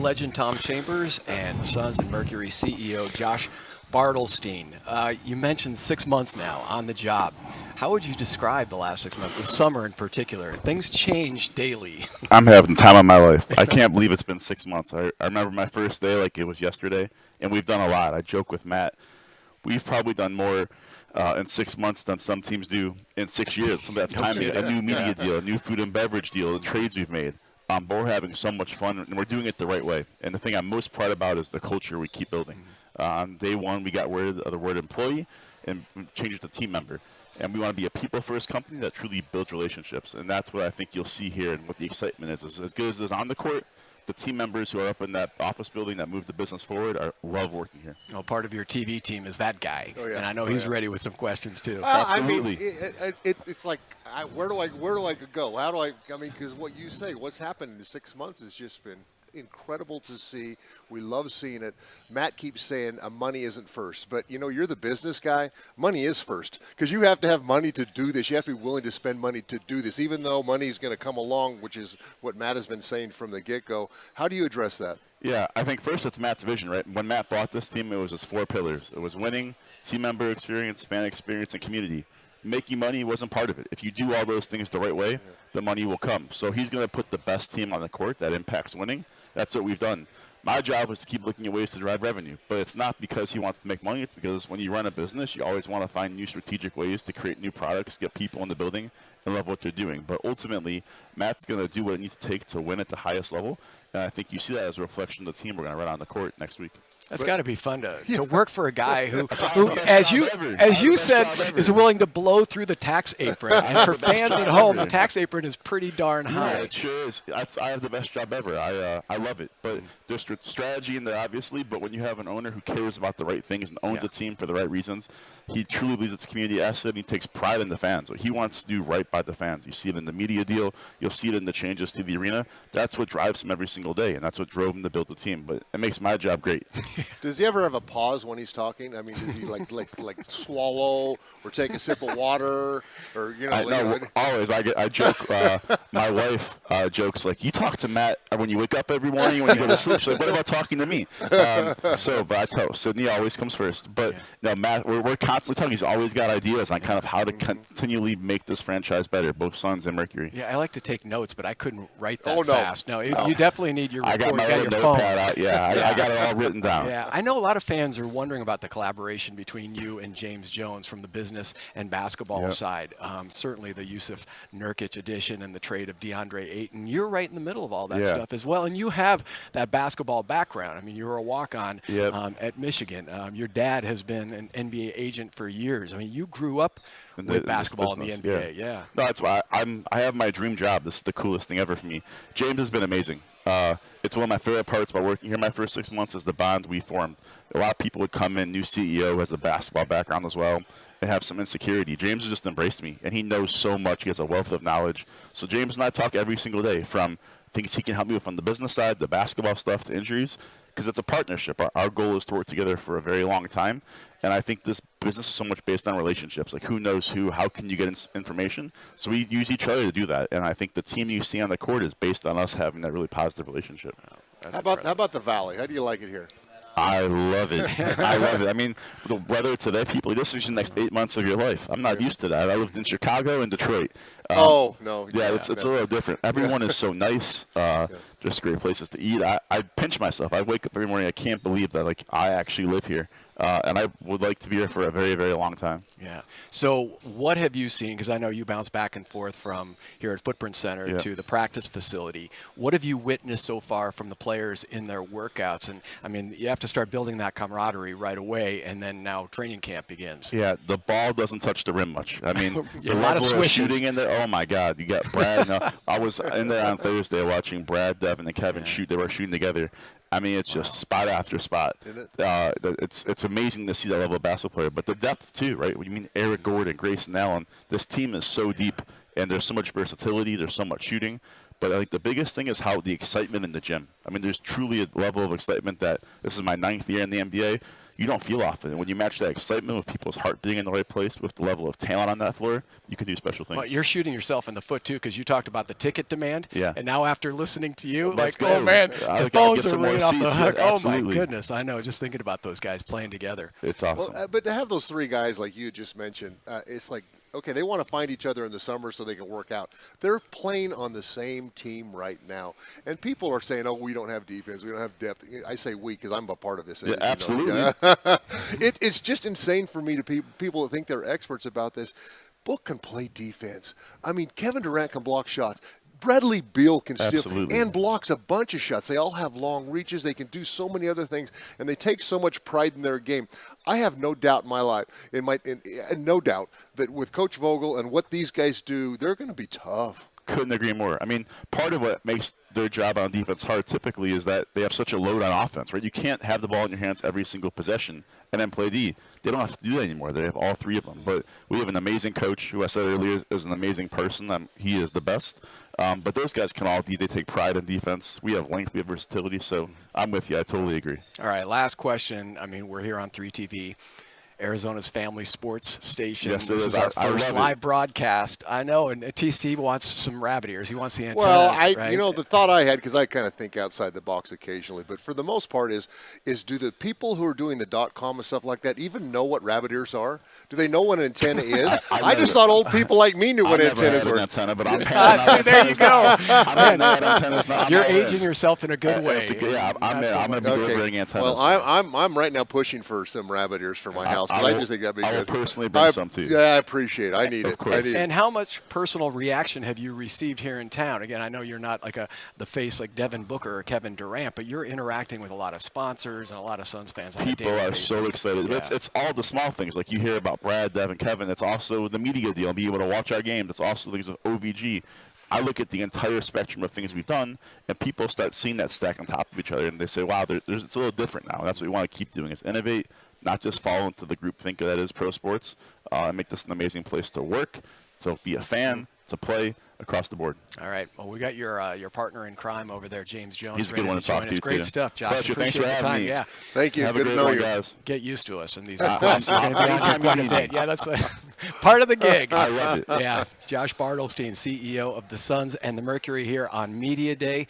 legend Tom Chambers and Suns and Mercury CEO Josh Bartelstein. You mentioned 6 months now on the job. How would you describe the last 6 months, the summer in particular? Things change daily. I'm having the time of my life. I can't believe it's been 6 months. I remember my first day like it was yesterday, and we've done a lot. I joke with Matt. We've probably done more in 6 months than some teams do in 6 years. Some of that's timing, a new media deal, a new food and beverage deal, the trades we've made. But we're having so much fun, and we're doing it the right way. And the thing I'm most proud about is the culture we keep building. On day one, we got rid of the word employee and changed it to team member. And we want to be a people-first company that truly builds relationships. And that's what I think you'll see here and what the excitement is. As good as it is on the court, the team members who are up in that office building that move the business forward love working here. Well, part of your TV team is that guy. Oh, yeah. And I know he's ready with some questions, too. Absolutely. I mean, it's like, where do I go? How do I mean, because what you say, what's happened in 6 months has just been incredible to see. We love seeing it. Matt keeps saying money isn't first, but you're the business guy. Money is first, because you have to have money to do this. You have to be willing to spend money to do this, even though money is going to come along, which is what Matt has been saying from the get-go. How do you address that? Yeah, I think first it's Matt's vision, right? When Matt bought this team, it was his 4 pillars. It was winning, team member experience, fan experience, and community. Making money wasn't part of it. If you do all those things the right way, the money will come. So he's going to put the best team on the court that impacts winning. That's what we've done. My job is to keep looking at ways to drive revenue, but it's not because he wants to make money. It's because when you run a business, you always want to find new strategic ways to create new products, get people in the building, and love what they're doing. But ultimately, Matt's going to do what it needs to take to win at the highest level, and I think you see that as a reflection of the team we're going to run on the court next week. That's got to be fun to work for a guy who as you said, is willing to blow through the tax apron. And for fans at home, the tax apron is pretty darn high. Yeah, it sure is. I have the best job ever. I love it. But there's strategy in there, obviously. But when you have an owner who cares about the right things and owns a team for the right reasons, he truly believes it's a community asset, and he takes pride in the fans. So he wants to do right by the fans. You see it in the media deal. You'll see it in the changes to the arena. That's what drives him every single day, and that's what drove him to build the team. But it makes my job great. Does he ever have a pause when he's talking? I mean, does he like swallow or take a sip of water, or No, always. I joke. My wife jokes like, "You talk to Matt when you wake up every morning, when you go to sleep." She's like, "What about talking to me?" But I tell Sydney always comes first. But no, Matt, we're constantly talking. He's always got ideas on kind of how to continually make this franchise better, both Suns and Mercury. Yeah, I like to take notes, but I couldn't write that fast. No, you definitely need your report. I got my your phone. Out. Yeah, I got it all written down. Yeah, I know a lot of fans are wondering about the collaboration between you and James Jones from the business and basketball side. Certainly the Yusuf Nurkic addition and the trade of DeAndre Ayton. You're right in the middle of all that stuff as well, and you have that basketball background. I mean, you were a walk-on at Michigan. Your dad has been an NBA agent for years. I mean, you grew up with basketball in the NBA. Yeah. No, that's why I have my dream job. This is the coolest thing ever for me. James has been amazing. It's one of my favorite parts about working here my first 6 months is the bond we formed. A lot of people would come in, new CEO has a basketball background as well, and have some insecurity. James has just embraced me, and he knows so much. He has a wealth of knowledge. So James and I talk every single day, from things he can help me with on the business side, the basketball stuff, to injuries, because it's a partnership. Our goal is to work together for a very long time, and I think this business is so much based on relationships. Like, who knows who, how can you get information? So we use each other to do that, and I think the team you see on the court is based on us having that really positive relationship. How about the Valley? How do you like it here? I love it. I love it. I mean, the weather today, people, this is the next 8 months of your life. I'm not used to that. I lived in Chicago and Detroit. No. Yeah, it's a little different. Everyone is so nice. Just great places to eat. I pinch myself. I wake up every morning. I can't believe that, I actually live here. And I would like to be here for a very, very long time. Yeah. So what have you seen? Because I know you bounce back and forth from here at Footprint Center to the practice facility. What have you witnessed so far from the players in their workouts? And, I mean, you have to start building that camaraderie right away, and then now training camp begins. Yeah, the ball doesn't touch the rim much. I mean, a lot of swishes. Shooting in there, oh, my God. You got Brad. I was in there on Thursday watching Brad, Devin, and Kevin shoot. They were shooting together. I mean, it's just spot after spot. It's amazing to see that level of basketball player. But the depth, too, right? When you mean Eric Gordon, Grayson Allen, this team is so deep, and there's so much versatility. There's so much shooting. But I think the biggest thing is how the excitement in the gym. I mean, there's truly a level of excitement that this is my 9th year in the NBA. You don't feel often. And when you match that excitement with people's heart being in the right place with the level of talent on that floor, you can do special things. Well, you're shooting yourself in the foot, too, because you talked about the ticket demand. Yeah. And now after listening to you, Let's like, go. oh, man, I the gotta phones get are some more ringing off the seats. hook. Yeah, Oh, my absolutely. goodness. I know, just thinking about those guys playing together. It's awesome. Well, but to have those three guys like you just mentioned, it's like, okay, they want to find each other in the summer so they can work out. They're playing on the same team right now. And people are saying, oh, we don't have defense, we don't have depth. I say we because I'm a part of this. Yeah, absolutely. It's just insane for me to people that think they're experts about this. Book can play defense. I mean, Kevin Durant can block shots. Bradley Beal can steal Absolutely. and blocks a bunch of shots. They all have long reaches. They can do so many other things, and they take so much pride in their game. I have no doubt in my life, no doubt that with Coach Vogel and what these guys do, they're going to be tough. Couldn't agree more. I mean, part of what makes their job on defense hard typically is that they have such a load on offense, right? You can't have the ball in your hands every single possession and then play D. They don't have to do that anymore. They have all three of them. But we have an amazing coach who I said earlier is an amazing person. He is the best. But those guys can all D. They take pride in defense. We have length. We have versatility. So I'm with you. I totally agree. All right, last question. I mean, we're here on 3TV. Arizona's family sports station. Yes, this is our first live broadcast. I know, and TC wants some rabbit ears. He wants the antennas. Well, right? the thought I had, because I kind of think outside the box occasionally, but for the most part is do the people who are doing the .com and stuff like that even know what rabbit ears are? Do they know what an antenna is? I just thought old people like me knew what antennas were. Antenna, but I'm see, there you go. You're aging. aging yourself in a good way. I'm going to be delivering antennas. Well, I'm right now pushing for some rabbit ears for my house. I just think that'd be good. I will personally bring some to you. Yeah, I appreciate it. I need it. course. I need it. And how much personal reaction have you received here in town? Again, I know you're not like the face like Devin Booker or Kevin Durant, but you're interacting with a lot of sponsors and a lot of Suns fans on a People daily are basis. so excited. Yeah. It's all the small things. Like you hear about Brad, Devin, Kevin. It's also the media deal, being able to watch our games. It's also things with OVG. I look at the entire spectrum of things we've done, and people start seeing that stack on top of each other, and they say, wow, it's a little different now. And that's what we want to keep doing is innovate, not just fall into the group think that is pro sports, and make this an amazing place to work, to be a fan, to play across the board. All right. Well, we got your partner in crime over there, James Jones. He's a ready good one to talk join to us. Great too. stuff, Josh. Pleasure. Thanks for Appreciate the having time. me. Yeah. Thank you. Have Good a to great know one, you. guys. Get used to us in these requests. You're going to be on here quite a bit. Yeah, that's part of the gig. I love it. Yeah. Josh Bartelstein, CEO of the Suns and the Mercury here on Media Day.